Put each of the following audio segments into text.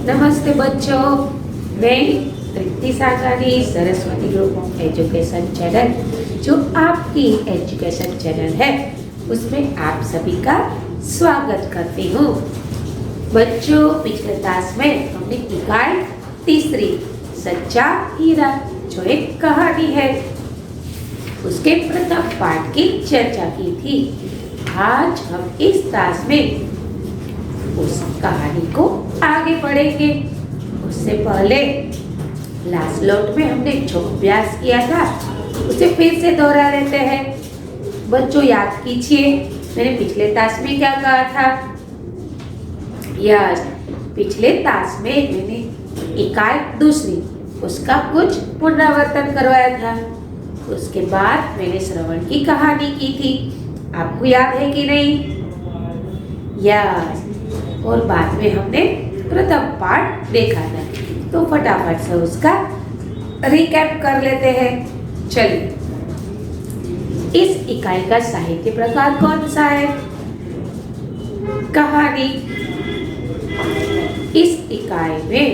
नमस्ते बच्चों, मैं Tripti Sagani Saraswati group of education channel जो आपकी एजुकेशन चैनल है उसमें आप सभी का स्वागत करती हूँ। बच्चों, पिछले क्लास में हमने इकाई तीसरी सच्चा हीरा जो एक कहानी है उसके प्रथम पाठ की चर्चा की थी। आज हम इस क्लास में उस कहानी को आगे बढ़ेंगे। उससे पहले लास्ट लॉट में हमने जो अभ्यास किया था उसे फिर से दोहरा लेते हैं। बच्चों, याद कीजिए मैंने पिछले क्लास में क्या कहा था। यार, पिछले क्लास में मैंने इकाई दूसरी उसका कुछ पुनरावर्तन करवाया था। उसके बाद मैंने श्रवण की कहानी की थी, आपको याद है कि नहीं? यार, और बाद में हमने प्रथम पाठ देखा था, तो फटाफट से उसका रिकैप कर लेते हैं। चलिए, इस इकाई का साहित्य प्रकार कौन सा है? कहानी। इस इकाई में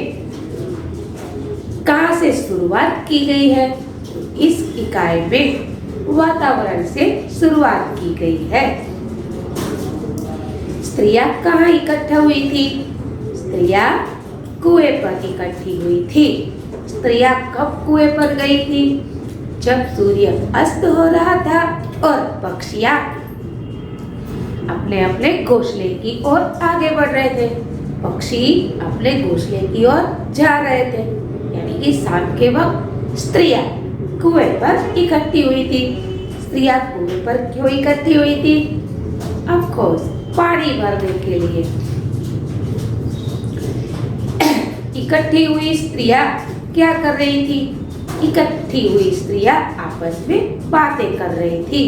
कहाँ से शुरुआत की गई है? इस इकाई में वातावरण से शुरुआत की गई है। स्त्रियां कहाँ इकट्ठा हुई थी? स्त्रियां कुएं पर इकट्ठी हुई थी। स्त्रियां कब कुएं पर गई थी? जब सूर्य अस्त हो रहा था और पक्षियां अपने अपने घोंसले की ओर आगे बढ़ रहे थे। पक्षी अपने घोंसले की ओर जा रहे थे, यानी कि शाम के वक्त स्त्रियां कुएं पर इकट्ठी हुई थी। स्त्रियां कुएं पर क्यों इकट्ठी हुई थी? ऑफ कोर्स, पानी भरने के लिए। इकट्ठी हुई स्त्रियां क्या कर रही थी? इकट्ठी हुई स्त्रियां आपस में बातें कर रही थी।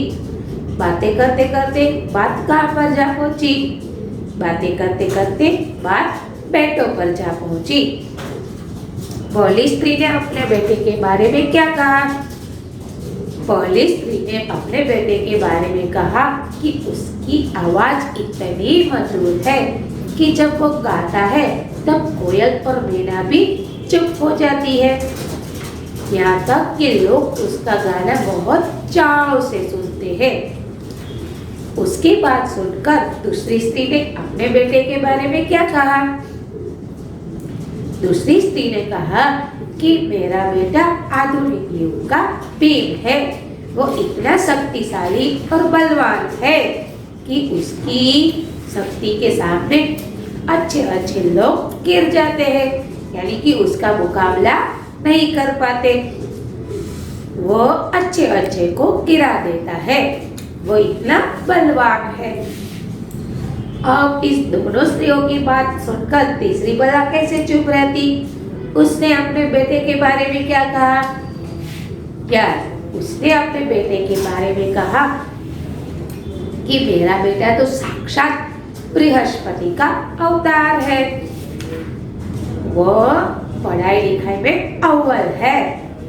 बातें करते करते बात कहाँ पर जा पहुंची? बातें करते करते बात बेटों पर जा पहुंची। पहली स्त्री ने अपने बेटे के बारे में क्या कहा? पहली स्त्री ने अपने बेटे के बारे में कहा कि उसकी आवाज इतनी मधुर है कि जब वो गाता है तब कोयल और मैना भी चुप हो जाती है। यहाँ तक कि लोग उसका गाना बहुत चाव से सुनते हैं। उसकी बात सुनकर दूसरी स्त्री ने अपने बेटे के बारे में क्या कहा? दूसरी स्त्री ने कहा कि मेरा बेटा आधुनिक युग का भीम है। वो इतना शक्तिशाली और बलवान है कि उसकी शक्ति के सामने अच्छे अच्छे लोग गिर जाते हैं, यानी कि उसका मुकाबला नहीं कर पाते। वो अच्छे अच्छे को गिरा देता है, वो इतना बलवान है। अब इस दोनों स्त्रियों की बात सुनकर तीसरी भला कैसे चुप रहती? उसने अपने बेटे के बारे में क्या कहा? यार, उसने अपने बेटे के बारे में कहा कि मेरा बेटा तो साक्षात बृहस्पति का अवतार है। वो पढ़ाई लिखाई में अव्वल है।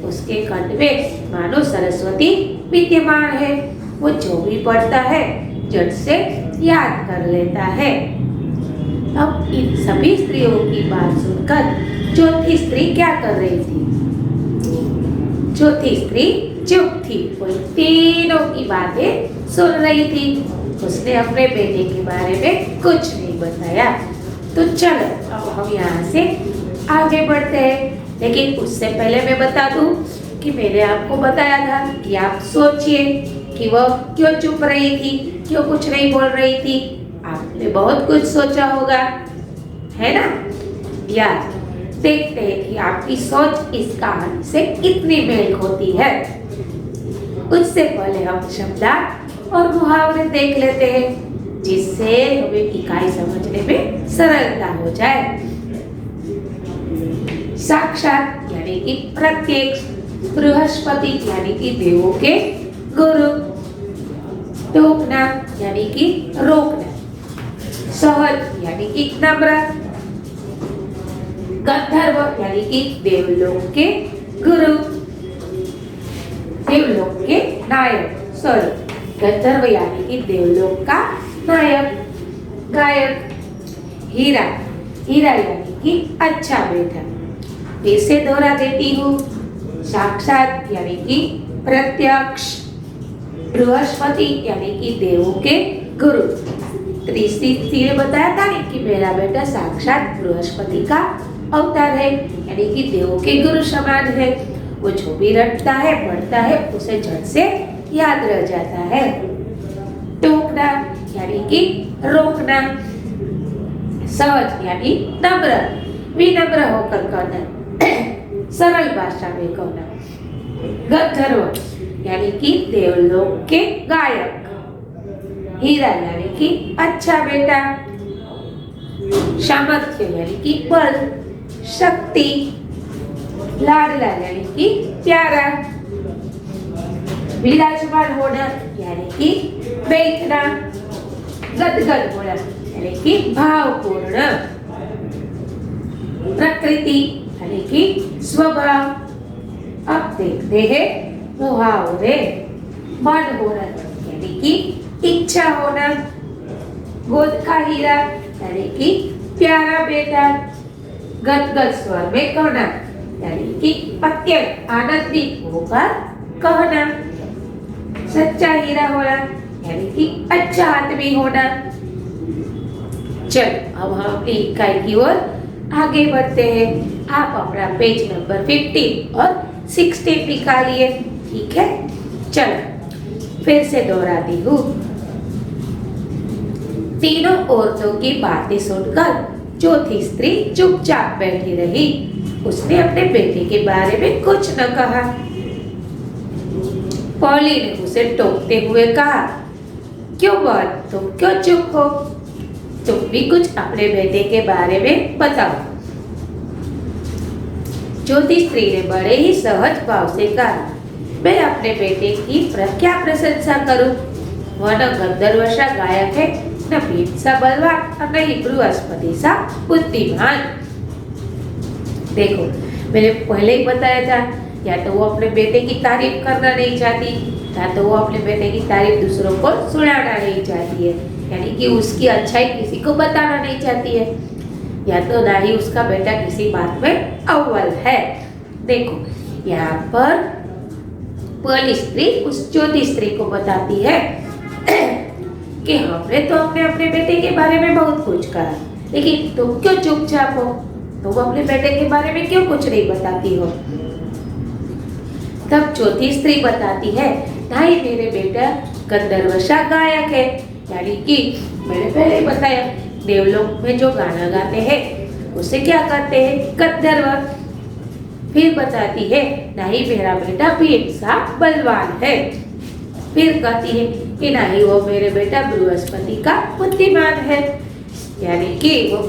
उसके कंठ में मानो सरस्वती विद्यमान है। वो जो भी पढ़ता है झट से याद कर लेता है। अब इन सभी स्त्रियों की बात सुनकर चौथी स्त्री क्या कर रही थी? चौथी स्त्री चुप थी, वो तीनों की बातें सुन रही थी। उसने अपने बेटे के बारे में कुछ नहीं बताया। तो चलो अब हम यहाँ से आगे बढ़ते हैं, लेकिन उससे पहले मैं बता दूं कि मैंने आपको बताया था कि आप सोचिए कि वह क्यों चुप रही थी, क्यों कुछ नहीं बोल रही थी। आपने बहुत कुछ सोचा होगा, है ना? यार, देखते हैं कि आपकी सोच इस कहानी से कितनी मेल होती है। उससे पहले हम शब्दार्थ और मुहावरे देख लेते हैं, जिससे हमें इकाई समझने में सरलता हो जाए। साक्षात यानी कि प्रत्यक्ष, बृहस्पति यानी कि देवों के गुरु, टोकना यानी कि रोकना, सहज यानी कि नम्र, गंधर्व यानी कि देवलोक के गुरु, देवलोक के नायक, गंधर्व यानी कि देवलोक का नायक, गायक, हीरा, हीरा यानी कि अच्छा बेटा। फिर से दोहरा देती हूँ, साक्षात यानी कि प्रत्यक्ष, बृहस्पति यानी कि देवों के गुरु। तीसरी ने बताया था कि मेरा बेटा साक्षात बृहस्पति का अवतार है, यानी कि देवों के गुरु समान है। वो जो भी रटता है पढ़ता है उसे झट से याद रह जाता है। टोकना यानी कि रोकना, सहज यानी नम्र, विनम्र होकर कहना, सरल भाषा में कहना। गंधर्व यानी कि देवलोक के गायक। हीरा यानी कि अच्छा बेटा। सामर्थ्य यानी कि बल, शक्ति। लाडला यानी कि प्यारा। विराजमान होना यानी कि बैठना। गदगद होना यानी कि भावपूर्ण। प्रकृति यानी कि स्वभाव। अब देखते हैं मुहावरे। मन होना यानी कि इच्छा होना। गोद का हीरा यानी कि प्यारा बेटा। गदगद स्वर में कहना यानी कि अत्यंत आनंदित होकर कहना। सच्चा हीरा होना यानी कि अच्छा आदमी होना। चलो अब हम अपनी इकाई की ओर आगे बढ़ते हैं। आप अपना पेज नंबर 15 और 16 निकालिए, ठीक है। चलो फिर से दोहराती हूँ। तीनों औरतों की बातें सुनकर चौथी स्त्री चुपचाप बैठी रही। उसने अपने बेटे के बारे में कुछ न कहा। पॉली ने उसे टोकते हुए कहा, क्यों बहन, तुम क्यों चुप हो? तुम भी कुछ अपने बेटे के बारे में बताओ। चौथी स्त्री ने बड़े ही सहज भाव से कहा, मैं अपने बेटे की क्या प्रशंसा करूं? वह न गंधर्व सा गायक है, न भीम सा बलवान और न ही बृहस्पति सा बुद्धिमान। देखो मैंने पहले ही बताया था, या तो वो अपने बेटे की तारीफ करना नहीं चाहती, या तो वो अपने बेटे की तारीफ दूसरों को सुनाना नहीं चाहती है, यानी कि उसकी अच्छाई किसी को बताना नहीं चाहती है, या तो ना ही उसका बेटा किसी बात में अव्वल है। देखो यहाँ पर पहली स्त्री उस चौथी स्त्री को बताती है कि हमने तो अपने बेटे के बारे में बहुत कुछ कहा, लेकिन तुम क्यों चुपचाप हो? तुम अपने बेटे के बारे में क्यों कुछ नहीं बताती हो? तब चौथी स्त्री बताती है, नहीं मेरे बेटा गंधर्वशा गायक है, यानी कि मैंने पहले ही बताया देवलोक में जो गाना गाते हैं उसे क्या कहते हैं? गंधर्व। फिर बताती है, नहीं मेरा बेटा भीम सा बलवान है। फिर कहती है कि नहीं वो मेरे बेटा बृहस्पति का बुद्धिमान है, यानी कि वो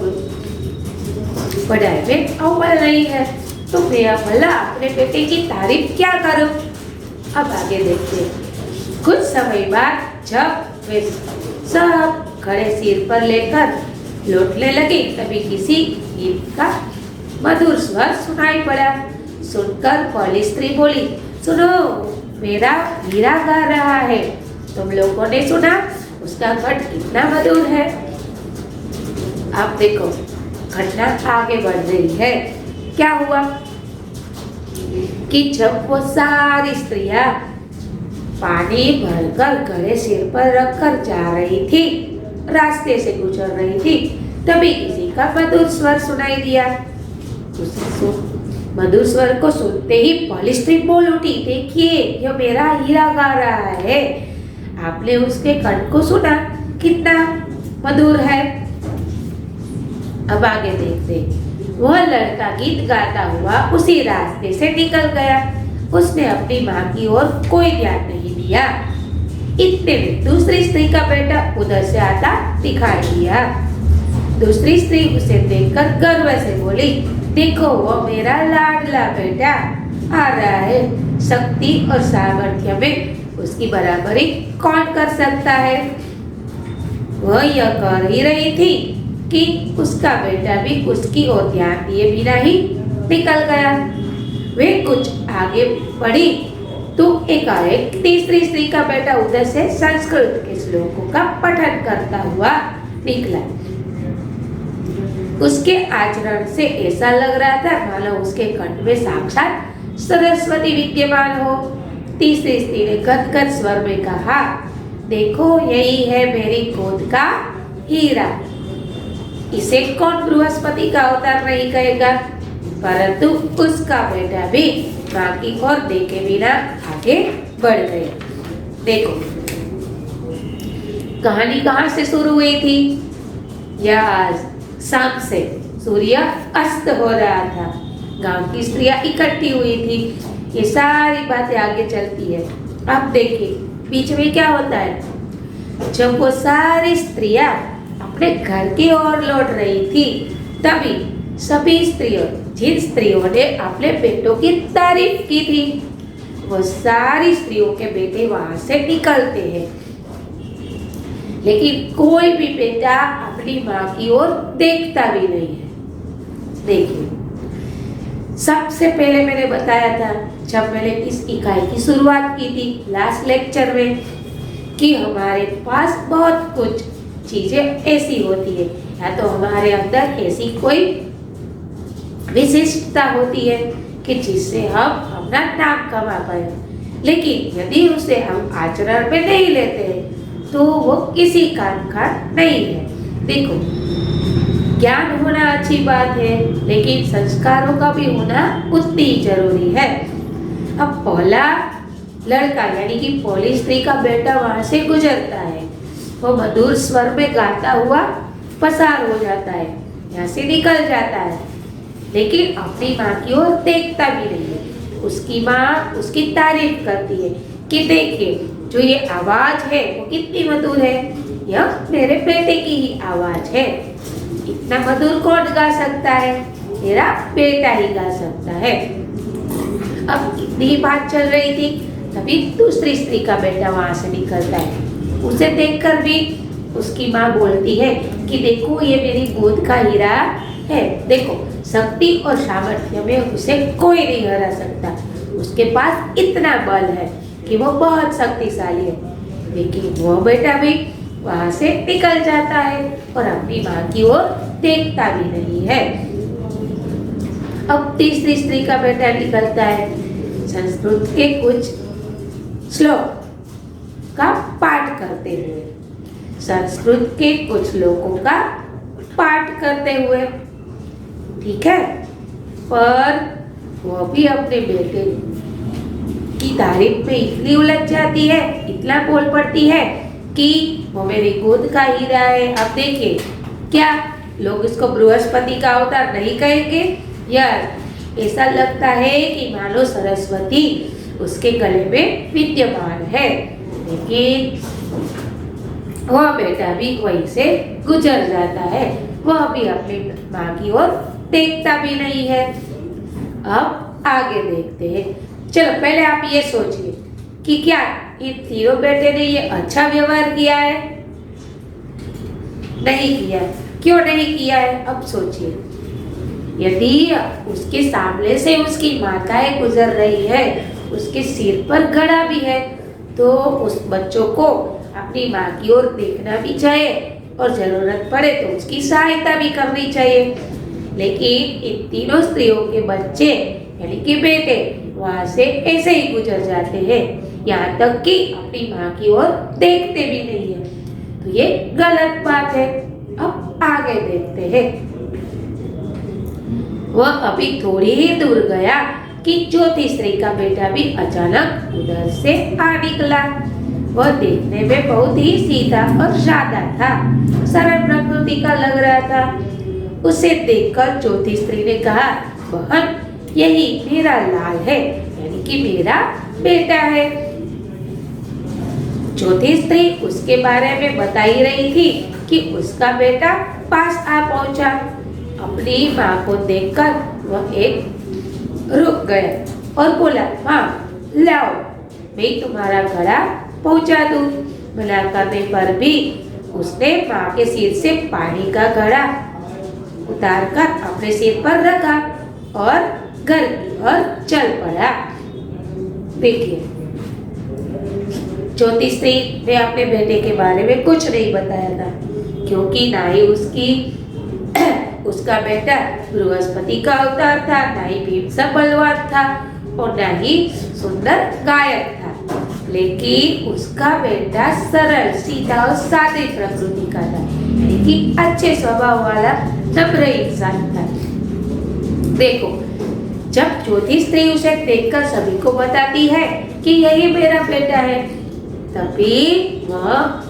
पढ़ाई में अव्वल नहीं है। तो मैं भला अपने बेटे की तारीफ क्या करूं? अब आगे देखते हैं। कुछ समय बाद जब वे सब खड़े सिर पर लेकर लौटने लगे, तभी किसी गीत का मधुर स्वर सुनाई पड़ा। सुनकर पहली स्त्री बोली, सुनो मेरा हीरा गा रहा है, तुम लोगों ने सुना? उसका कंठ कितना मधुर है। अब देखो घटना आगे बढ़ रही है। क्या हुआ कि जब वो सारी स्त्रियां पानी भरकर गले सिर पर रखकर जा रही थी, रास्ते से गुजर रही थी, तभी किसी का मधुर स्वर सुनाई दिया। मधुर स्वर को सुनते ही पहली स्त्री बोल उठी, देखिए ये मेरा हीरा गा रहा है। आपने उसके कंठ को सुना, कितना मधुर है। अब आगे देखते। वह लड़का गीत गाता हुआ उसी रास्ते से निकल गया। उसने अपनी माँ की ओर कोई ध्यान नहीं दिया। इतने में दूसरी स्त्री का बेटा उधर से आता दिखाई दिया। दूसरी स्त्री उसे देखकर गर्व से बोली, देखो वो मेरा लाडला बेटा आ रहा है। शक्ति और सामर्थ्य में उसकी बराबरी कौन कर सकता है? वह यह कह ही रही थी कि उसका बेटा भी उसकी ओर ध्यान दिए बिना ही निकल गया। वे कुछ आगे बढ़ी तो एकाएक तीसरी स्त्री का बेटा उधर से संस्कृत के श्लोकों का पठन करता हुआ निकला। उसके आचरण से ऐसा लग रहा था मानो उसके कंठ में साक्षात सरस्वती विद्यमान हो। तीसरी स्त्री ने गदगद स्वर में कहा, देखो यही है मेरी गोद का हीरा। इसे कौन बृहस्पति का अवतार नहीं कहेगा। परंतु उसका बेटा भी माँ की ओर देखे बिना आगे बढ़ गए। देखो कहानी कहाँ से शुरू हुई थी। यह शाम से सूर्य अस्त हो रहा था, गांव की स्त्रियां इकट्ठी हुई थी। ये सारी बातें आगे चलती है। अब देखिए बीच में क्या होता है। जब वो सारी स्त्रियां अपने घर की ओर लौट रही थी, तभी सभी स्त्रियों, जिन स्त्रियों ने अपने बेटों की तारीफ की थी, वो सारी स्त्रियों के बेटे वहां से निकलते हैं, लेकिन कोई भी बेटा अपनी माँ की ओर देखता भी नहीं है। देखिए सबसे पहले मैंने बताया था जब मैंने इस इकाई की शुरुआत की थी लास्ट लेक्चर में कि हमारे पास बहुत कुछ चीजें ऐसी होती है, या तो हमारे अंदर ऐसी कोई विशिष्टता होती है कि जिससे हम अपना नाम कमा पाए, लेकिन यदि उसे हम आचरण में नहीं लेते हैं तो वो किसी काम का नहीं है। देखो ज्ञान होना अच्छी बात है, लेकिन संस्कारों का भी होना उतनी ही जरूरी है। अब पहला लड़का यानी कि पहली स्त्री का बेटा वहां से गुजरता है, वो मधुर स्वर में गाता हुआ पसार हो जाता है, यहाँ से निकल जाता है, लेकिन अपनी माँ की ओर देखता भी नहीं है। उसकी माँ उसकी तारीफ करती है कि देखिए जो ये आवाज है वो कितनी मधुर है, यह मेरे बेटे की ही आवाज है। इतना मधुर कौन गा सकता है, मेरा बेटा ही गा सकता है। अब इतनी बात चल रही थी, तभी दूसरी स्त्री का बेटा वहां से निकलता है। उसे देखकर भी उसकी माँ बोलती है कि देखो ये मेरी गोद का हीरा है, देखो शक्ति और सामर्थ्य में उसे कोई नहीं हरा सकता। उसके पास इतना बल है कि वो बहुत शक्तिशाली है, लेकिन वो बेटा भी वहां से निकल जाता है और अपनी माँ की ओर देखता भी नहीं है। अब तीसरी स्त्री का बेटा निकलता है, संस्कृत के कुछ श्लोक का पाठ करते हुए, संस्कृत के कुछ श्लोकों का पाठ करते हुए, ठीक है। पर वो भी अपने बेटे की तारीफ में इतनी उलझ जाती है, इतना बोल पड़ती है कि वो मेरी गोद का हीरा है। अब देखिए क्या लोग इसको बृहस्पति का अवतार नहीं कहेंगे यार। ऐसा लगता है कि मानो सरस्वती उसके गले में विद्यमान है, लेकिन वह बेटा भी वहीं से गुजर जाता है, वह भी अपनी माँ की ओर देखता भी नहीं है। अब आगे देखते हैं। चलो पहले आप ये सोचिए कि क्या इन तीनों बेटे ने ये अच्छा व्यवहार किया है? नहीं किया। क्यों नहीं किया है? अब सोचिए, यदि उसके सामने से उसकी माताएं गुजर रही है, उसके सिर पर घड़ा भी है, तो उस बच्चों को अपनी माँ की ओर देखना भी चाहिए और जरूरत पड़े तो उसकी सहायता भी करनी चाहिए। लेकिन इन तीनों स्त्रियों के बच्चे यानी कि बेटे वहां से ऐसे ही गुजर जाते हैं, यहाँ तक कि अपनी माँ की ओर देखते भी नहीं है, तो ये गलत बात है। अब आगे देखते हैं। वह अभी थोड़ी ही दूर गया कि चौथी स्त्री का बेटा भी अचानक उधर से आ निकला। वह देखने में बहुत ही सीधा और सादा था, सरल प्रकृति का लग रहा था। उसे देखकर चौथी स्त्री ने कहा, बहन यही मेरा लाल है, यानी कि मेरा बेटा है। चौथी स्त्री उसके बारे में बता ही रही थी कि उसका बेटा पास आ पहुंचा। अपनी माँ को देखकर वह एक रुक गया और बोला, माँ लाओ मैं तुम्हारा घड़ा पहुंचा दूं। मना करने पर भी उसने माँ के सिर से पानी का घड़ा उतारकर अपने सिर पर रखा और घर की ओर चल पड़ा। देखिए चौथी स्त्री ने अपने बेटे के बारे में कुछ नहीं बताया था, क्योंकि ना ही उसका बेटा बृहस्पति का अवतार था, ना ही भीम सा बलवान था और ना ही सुंदर गायक था, लेकिन उसका बेटा सरल, सीधा और सादी प्रकृति का था, यानी कि अच्छे स्वभाव वाला नम्र इंसान था। देखो, जब चौथी स्त्री उसे देखकर सभी को बताती है कि यही मेरा बेटा है, तभी वह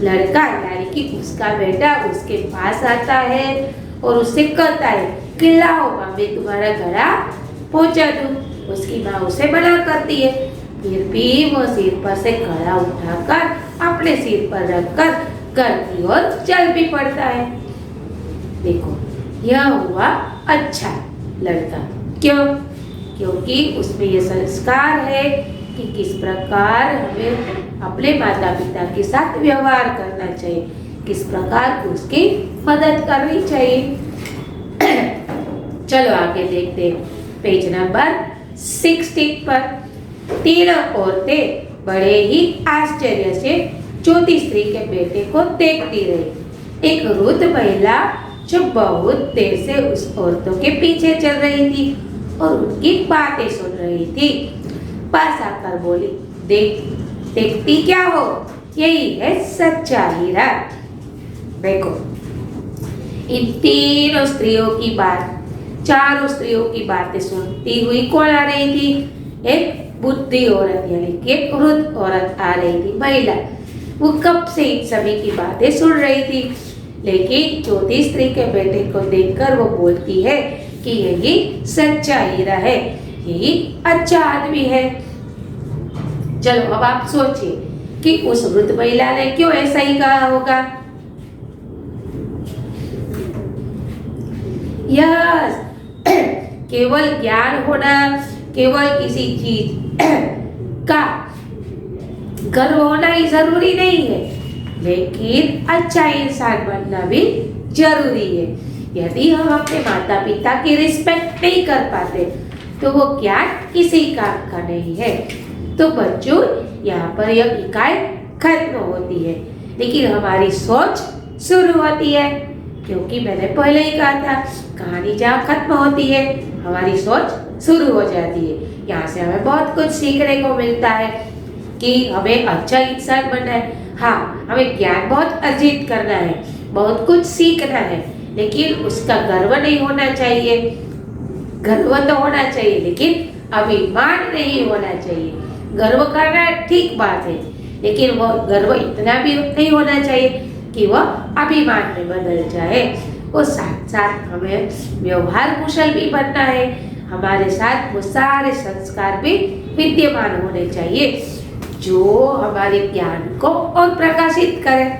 लड़का यानी कि उसका बेटा उसके पास आता है और उससे कहता है कि लाओ माँ, मैं तुम्हारा घड़ा पहुंचा दूं। उसकी माँ उसे मना करती है, फिर भी वो सिर पर से घड़ा उठाकर अपने सिर पर रखकर घर की ओर चल भी पड़ता है। देखो, यह हुआ अच्छा लड़का। क्यों? क्योंकि उसमें यह संस्कार है कि किस प्रकार हमें अपने माता पिता के साथ व्यवहार करना चाहिए, किस प्रकार उसकी मदद करनी चाहिए। चलो आगे देखते हैं। पेज नंबर 16 पर तीनों औरतें बड़े ही आश्चर्य से चौथी स्त्री के बेटे को देखती रही। एक वृद्ध महिला जो बहुत देर से उस औरतों के पीछे चल रही थी और उनकी बातें सुन रही थी, पास आकर बोली, देखती क्या हो, यही है सच्चा हीरा। देखो, इन तीनों स्त्रियों की बात, चारों स्त्रियों की बातें सुनती हुई कौन आ रही थी? एक बुद्धि औरत, यानी कि एक वृद्ध औरत आ रही थी, महिला। वो कब से इन सभी की बातें सुन रही थी, लेकिन चौथी स्त्री के बेटे को देखकर वो बोलती है कि यही सच्चा हीरा है, यही अच्छा आदमी है। चलो अब आप सोचिए कि उस वृद्ध महिला ने क्यों ऐसा ही कहा होगा। यस, केवल ज्ञान होना, केवल किसी चीज का गर्व होना ही जरूरी नहीं है, लेकिन अच्छा इंसान बनना भी जरूरी है। यदि हम अपने माता पिता की रिस्पेक्ट नहीं कर पाते तो वो ज्ञान किसी काम का नहीं है। तो बच्चों, यहाँ पर यह इकाई खत्म होती है, लेकिन हमारी सोच शुरू होती है, क्योंकि मैंने पहले ही कहा था, कहानी जहाँ खत्म होती है हमारी सोच शुरू हो जाती है। यहाँ से हमें बहुत कुछ सीखने को मिलता है कि हमें अच्छा इंसान बनना है। हाँ, हमें ज्ञान बहुत अर्जित करना है, बहुत कुछ सीखना है, लेकिन उसका गर्व नहीं होना चाहिए। गर्व तो होना चाहिए, लेकिन अभिमान नहीं होना चाहिए। गर्व करना ठीक बात है, लेकिन वो गर्व इतना भी नहीं होना चाहिए कि वह अभिमान में बदल जाए। और साथ साथ हमें व्यवहार कुशल भी बनना है, हमारे साथ वो सारे संस्कार भी विद्यमान होने चाहिए जो हमारे ज्ञान को और प्रकाशित करें।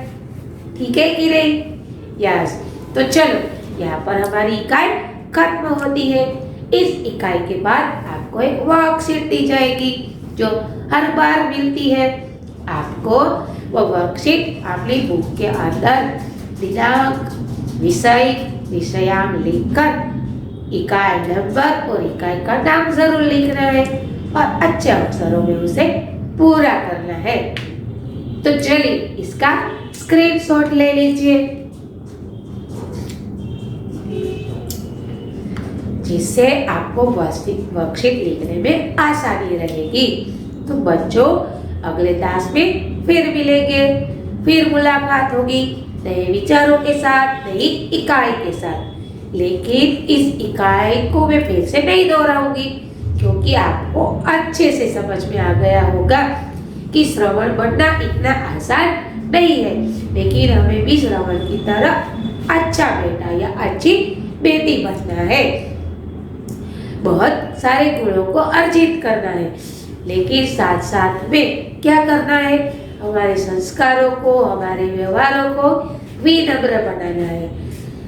ठीक है कि नहीं? यस। तो चलो, यहाँ पर हमारी इकाई खत्म होती है। इस इकाई के बाद आपको एक वर्कशीट दी जाएगी जो हर बार मिलती है। आपको वो वर्कशीट अपनी बुक के अंदर दिनांक, विषय, विषयांक लिखकर इकाई नंबर और इकाई का नाम जरूर लिखना है और अच्छे अक्षरों में उसे पूरा करना है। तो चलिए इसका स्क्रीनशॉट ले लीजिए, जिससे आपको वर्कशीट लिखने में आसानी रहेगी। तो बच्चों, अगले क्लास में फिर मिलेंगे, फिर मुलाकात होगी नए विचारों के साथ, नई इकाई के साथ। लेकिन इस इकाई को मैं फिर से नहीं दोहराऊंगी, क्योंकि आपको अच्छे से समझ में आ गया होगा कि श्रवण बनना इतना आसान नहीं है, लेकिन हमें भी श्रवण की तरह अच्छा बेटा या अच्छी बेटी बनना है। बहुत सारे गुणों को अर्जित करना है, लेकिन साथ साथ में क्या करना है? हमारे संस्कारों को, हमारे व्यवहारों को विनम्र बनाना है।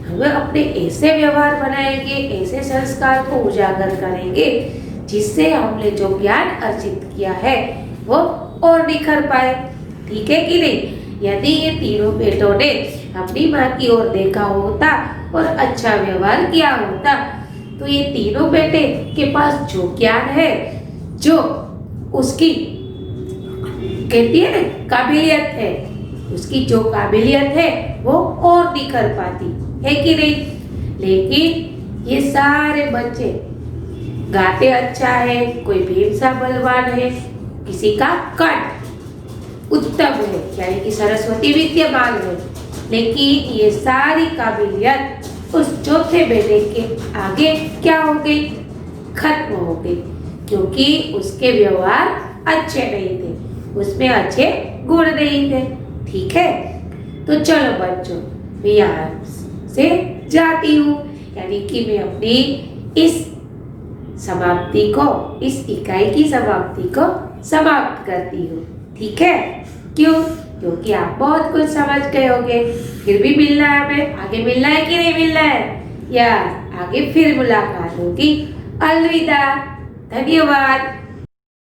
हमें अपने ऐसे व्यवहार बनाएंगे, ऐसे संस्कार को उजागर करेंगे जिससे हमने जो ज्ञान अर्जित किया है वो और निखर पाए। ठीक है कि नहीं? यदि ये तीनों बेटों ने अपनी माँ की ओर देखा होता और अच्छा व्यवहार किया होता, तो ये तीनों बेटे के पास जो ज्ञान है, जो उसकी कहती है ना काबिलियत है, उसकी जो काबिलियत है वो और निखर पाती है कि नहीं? लेकिन ये सारे बच्चे गाते अच्छा है, कोई भीम सा बलवान है, किसी का कंठ उत्तम है यानी कि सरस्वती विद्यमान है, लेकिन ये सारी काबिलियत उस चौथे बेटे के आगे क्या हो गई, खत्म हो गई, क्योंकि उसके व्यवहार अच्छे नहीं थे, उसमें अच्छे गुण नहीं थे। ठीक है, तो चलो बच्चों, मैं यहाँ से जाती हूँ, यानी कि मैं अपनी इस समाप्ति को, इस इकाई की समाप्ति को समाप्त करती हूँ। ठीक है, क्यों? क्योंकि आप बहुत कुछ समझ गए होंगे। फिर भी मिलना है हमें, आगे मिलना है कि नहीं मिलना है यार? आगे फिर मुलाकात होगी। अलविदा, धन्यवाद।